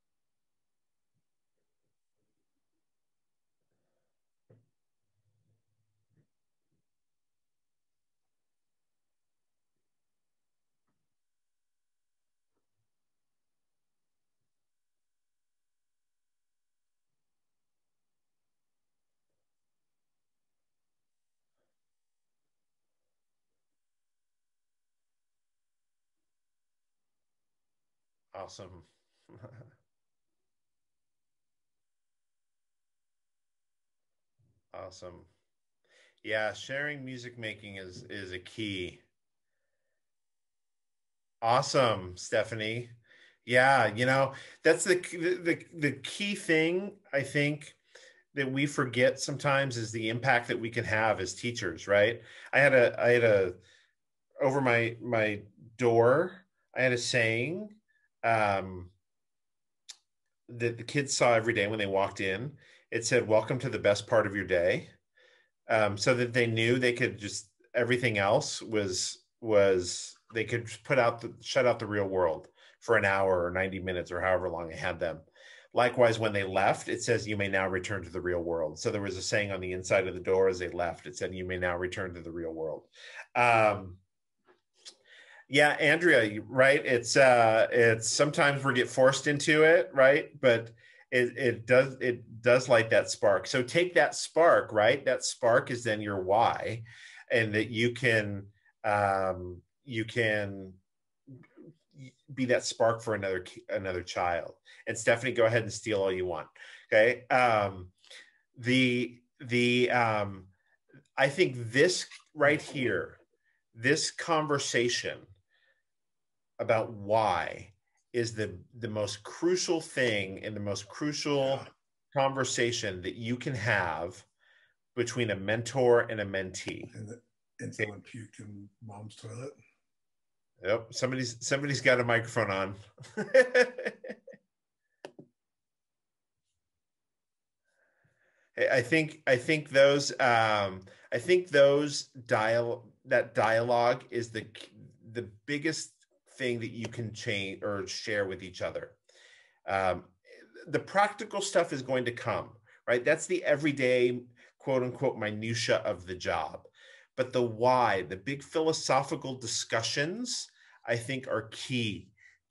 Awesome. Awesome. Yeah, sharing music making is a key. Awesome, Stephanie. Yeah, that's the key thing I think that we forget sometimes is the impact that we can have as teachers, right? I had a over my door, I had a saying that the kids saw every day when they walked in. It said, "Welcome to the best part of your day," so that they knew they could just everything else was they could shut out the real world for an hour or 90 minutes or however long they had them. Likewise, when they left, it says, "You may now return to the real world." So there was a saying on the inside of the door as they left. It said, "You may now return to the real world." Yeah, Andrea, right? It's sometimes we get forced into it, right? But it does light that spark. So take that spark, right? That spark is then your why, and that you can be that spark for another child. And Stephanie, go ahead and steal all you want. Okay. I think this right here, this conversation about why is the most crucial thing and the most crucial conversation that you can have between a mentor and a mentee. And someone puked in mom's toilet. Yep, somebody's got a microphone on. I think that dialogue is the biggest thing that you can change or share with each other. The practical stuff is going to come, right? That's the everyday quote unquote minutia of the job. But the why, the big philosophical discussions, I think are key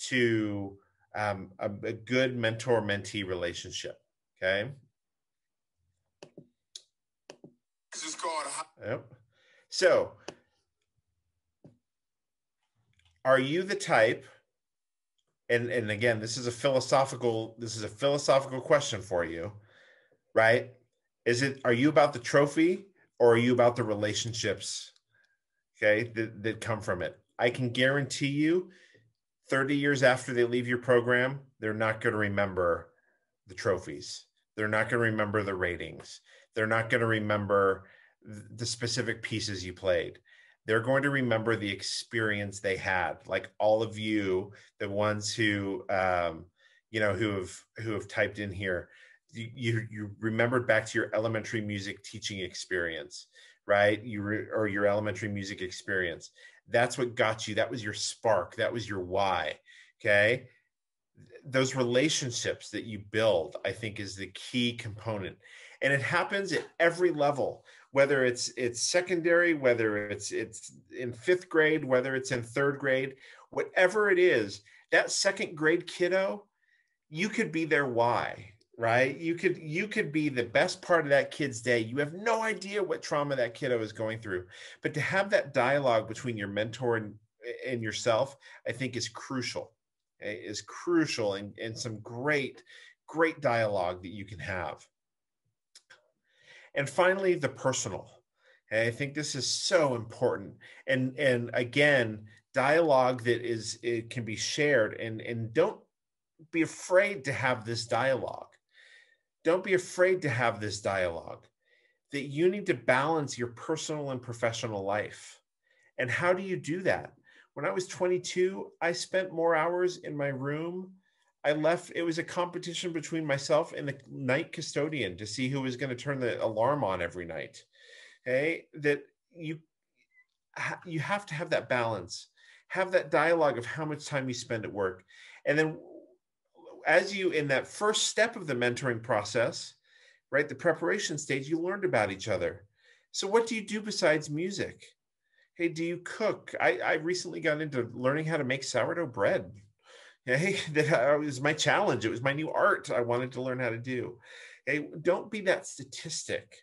to a good mentor-mentee relationship. Okay. This is called. Yep. So, are you the type? And again, this is a philosophical question for you, right? Are you about the trophy or are you about the relationships? Okay, that come from it. I can guarantee you, 30 years after they leave your program, they're not going to remember the trophies. They're not going to remember the ratings. They're not going to remember the specific pieces you played. They're going to remember the experience they had. Like all of you, the ones who, who have typed in here, you remembered back to your elementary music teaching experience, right? Or your elementary music experience. That's what got you. That was your spark. That was your why. Okay. Those relationships that you build, I think, is the key component. And it happens at every level, whether it's secondary, whether it's in 5th grade, whether it's in 3rd grade, whatever it is, that 2nd grade kiddo, you could be their why, right? You could be the best part of that kid's day. You have no idea what trauma that kiddo is going through. But to have that dialogue between your mentor and yourself, I think is crucial. Is crucial and some great dialogue that you can have. And finally, the personal. And I think this is so important. And again, dialogue it can be shared, and don't be afraid to have this dialogue. Don't be afraid to have this dialogue, that you need to balance your personal and professional life. And how do you do that? When I was 22, I spent more hours in my room. It was a competition between myself and the night custodian to see who was going to turn the alarm on every night. Okay, that you have to have that balance, have that dialogue of how much time you spend at work. And then as you, in that first step of the mentoring process, right, the preparation stage, you learned about each other. So what do you do besides music? Hey, do you cook? I recently got into learning how to make sourdough bread. Hey, that was my challenge. It was my new art I wanted to learn how to do. Hey, don't be that statistic.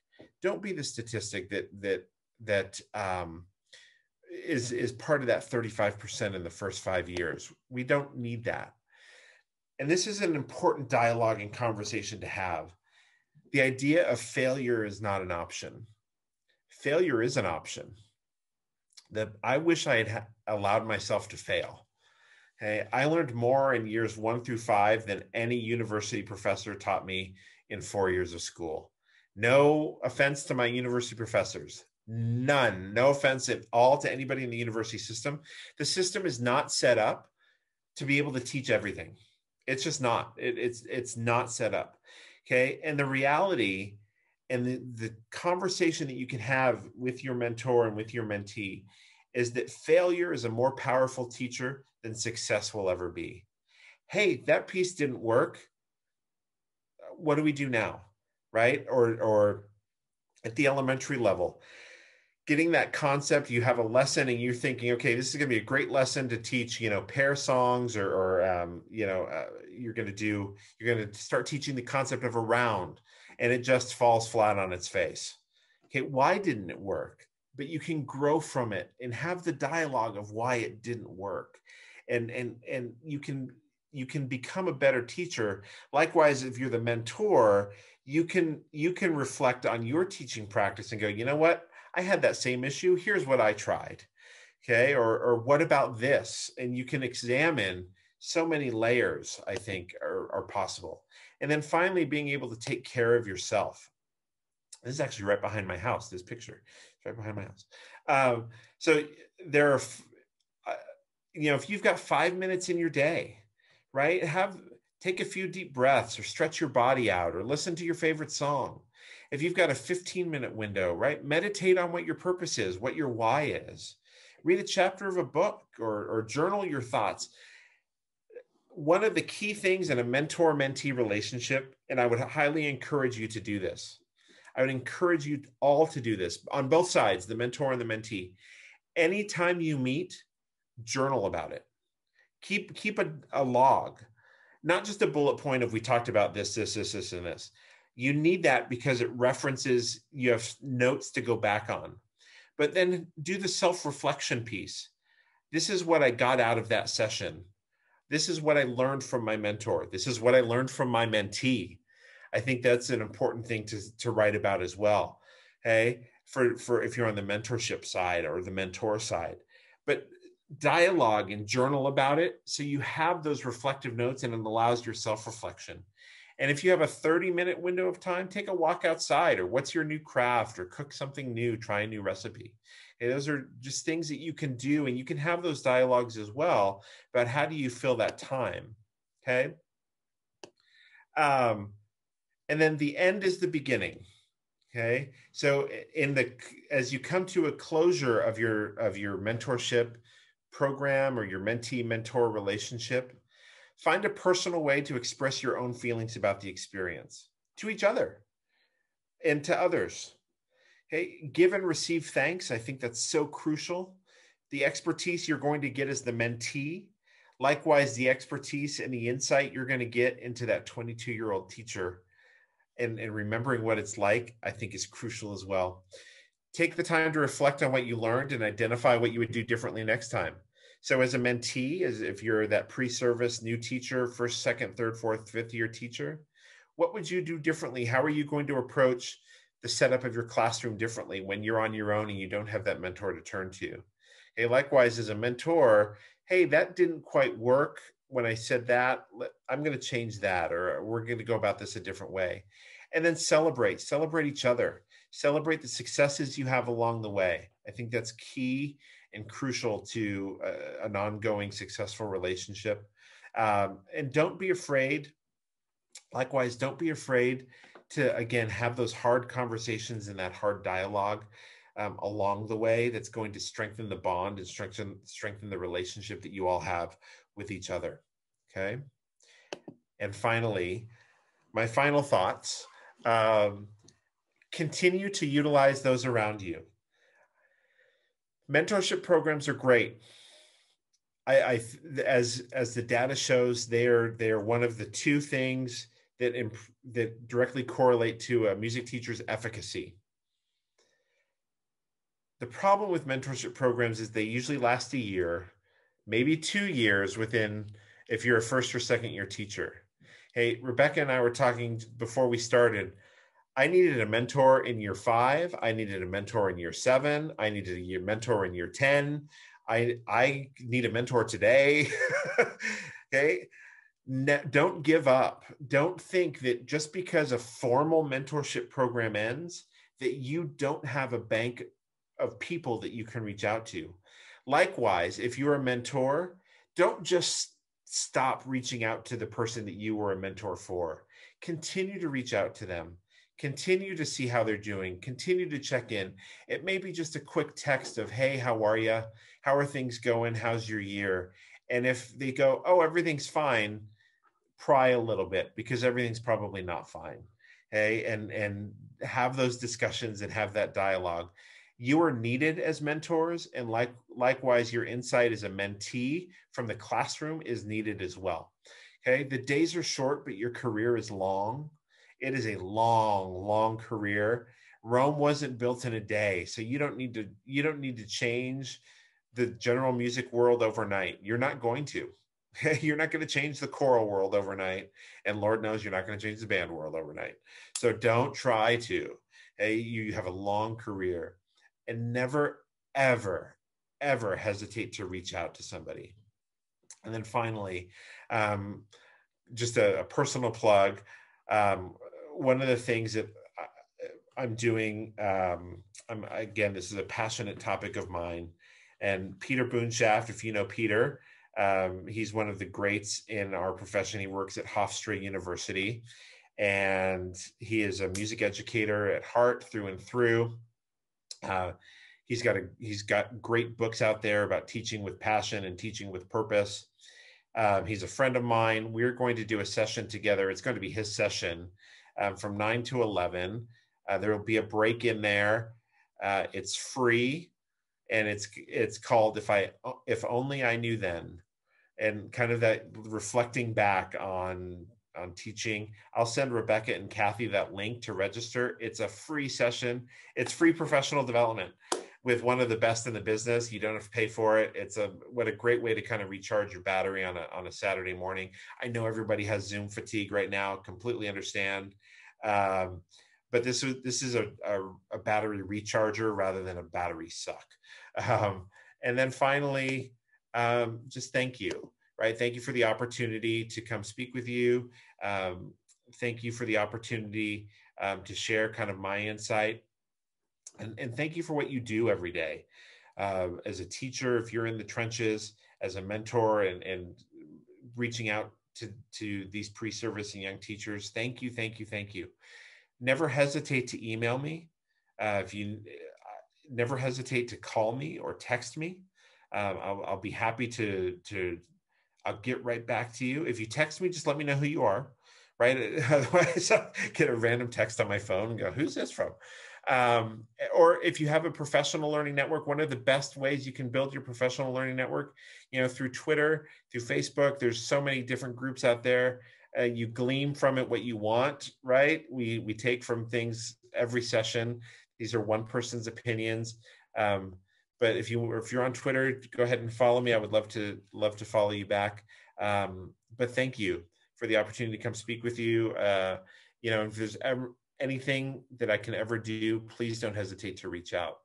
Don't be the statistic that is part of that 35% in the first 5 years. We don't need that. And this is an important dialogue and conversation to have. The idea of failure is not an option. Failure is an option. That I wish I had allowed myself to fail. Okay, I learned more in years 1 through 5 than any university professor taught me in 4 years of school. No offense to my university professors. None. No offense at all to anybody in the university system. The system is not set up to be able to teach everything. It's just not. It's not set up. Okay, and the reality and the conversation that you can have with your mentor and with your mentee is that failure is a more powerful teacher than success will ever be. Hey, that piece didn't work. What do we do now? Right? Or at the elementary level, getting that concept, you have a lesson and you're thinking, okay, this is going to be a great lesson to teach, pair songs or you're going to start teaching the concept of a round, and it just falls flat on its face. Okay, why didn't it work? But you can grow from it and have the dialogue of why it didn't work. And you can become a better teacher. Likewise, if you're the mentor, you can reflect on your teaching practice and go, you know what? I had that same issue. Here's what I tried. Okay. Or what about this? And you can examine So many layers, I think, are possible. And then finally, being able to take care of yourself. This is actually right behind my house, this picture. It's right behind my house. So there are, if you've got 5 minutes in your day, right, take a few deep breaths or stretch your body out or listen to your favorite song. If you've got a 15-minute window, right, meditate on what your purpose is, what your why is. Read a chapter of a book or journal your thoughts. One of the key things in a mentor-mentee relationship, and I would highly encourage you to do this. I would encourage you all to do this on both sides, the mentor and the mentee. Anytime you meet, journal about it. Keep a log, not just a bullet point of we talked about this, and this. You need that because it references, you have notes to go back on. But then do the self-reflection piece. This is what I got out of that session. This is what I learned from my mentor. This is what I learned from my mentee. I think that's an important thing to write about as well. Okay, for if you're on the mentorship side or the mentor side, but dialogue and journal about it so you have those reflective notes and it allows your self-reflection. And if you have a 30-minute window of time, take a walk outside, or what's your new craft, or cook something new, try a new recipe. Okay, those are just things that you can do, and you can have those dialogues as well about how do you fill that time. Okay. And then the end is the beginning. Okay. So as you come to a closure of your mentorship program or your mentee-mentor relationship, find a personal way to express your own feelings about the experience to each other and to others. Okay, give and receive thanks. I think that's so crucial. The expertise you're going to get as the mentee, likewise, the expertise and the insight you're going to get into that 22-year-old teacher and remembering what it's like, I think is crucial as well. Take the time to reflect on what you learned and identify what you would do differently next time. So as a mentee, as if you're that pre-service new teacher, first, second, third, fourth, fifth year teacher, what would you do differently? How are you going to approach the setup of your classroom differently when you're on your own and you don't have that mentor to turn to? Hey, likewise, as a mentor, hey, that didn't quite work when I said that. I'm going to change that, or we're going to go about this a different way. And then celebrate each other, celebrate the successes you have along the way. I think that's key and crucial to an ongoing successful relationship. And don't be afraid. Likewise, don't be afraid to, again, have those hard conversations and that hard dialogue along the way that's going to strengthen the bond and strengthen the relationship that you all have with each other. Okay. And finally, my final thoughts, continue to utilize those around you. Mentorship programs are great. As the data shows, they're one of the two things that directly correlate to a music teacher's efficacy. The problem with mentorship programs is they usually last a year, maybe 2 years within, if you're a first or second year teacher. Hey, Rebecca and I were talking before we started. I needed a mentor in year 5. I needed a mentor in year 7. I needed a mentor in year 10. I need a mentor today. Okay. Don't give up. Don't think that just because a formal mentorship program ends, that you don't have a bank of people that you can reach out to. Likewise, if you're a mentor, don't just stop reaching out to the person that you were a mentor for. Continue to reach out to them. Continue to see how they're doing. Continue to check in. It may be just a quick text of, hey, how are you? How are things going? How's your year? And if they go, oh, everything's fine, pry a little bit, because everything's probably not fine. Okay, and have those discussions and have that dialogue. You are needed as mentors, and likewise, your insight as a mentee from the classroom is needed as well. Okay, the days are short, but your career is long. It is a long, long career. Rome wasn't built in a day, so you don't need to change the general music world overnight. You're not going to. You're not going to change the choral world overnight, and Lord knows you're not going to change the band world overnight. So don't try to. Hey, you have a long career, and never, ever, ever hesitate to reach out to somebody. And then finally, just a personal plug. One of the things that I'm doing, again, this is a passionate topic of mine. And Peter Boonshaft, if you know Peter, he's one of the greats in our profession. He works at Hofstra University, and he is a music educator at heart through and through. He's got great books out there about teaching with passion and teaching with purpose. He's a friend of mine. We're going to do a session together. It's going to be his session from 9 to 11. There will be a break in there. It's free, and it's called If Only I Knew Then, and kind of that reflecting back on teaching. I'll send Rebecca and Kathy that link to register. It's a free session. It's free professional development with one of the best in the business. You don't have to pay for it. What a great way to kind of recharge your battery on a Saturday morning. I know everybody has Zoom fatigue right now. Completely understand. But this is a battery recharger rather than a battery suck. And then finally, just thank you, right? Thank you for the opportunity to come speak with you. Thank you for the opportunity to share kind of my insight. And thank you for what you do every day. As a teacher, if you're in the trenches, as a mentor and reaching out to these pre-service and young teachers, thank you, thank you, thank you. Never hesitate to email me. If you never hesitate to call me or text me. I'll be happy to I'll get right back to you. If you text me, just let me know who you are, right? Otherwise, I'll get a random text on my phone and go, who's this from? Or if you have a professional learning network, one of the best ways you can build your professional learning network, through Twitter, through Facebook, there's so many different groups out there. You glean from it what you want, right? We take from things every session. These are one person's opinions. But if you're on Twitter, go ahead and follow me. I would love to follow you back. But thank you for the opportunity to come speak with you. If there's anything that I can ever do, please don't hesitate to reach out.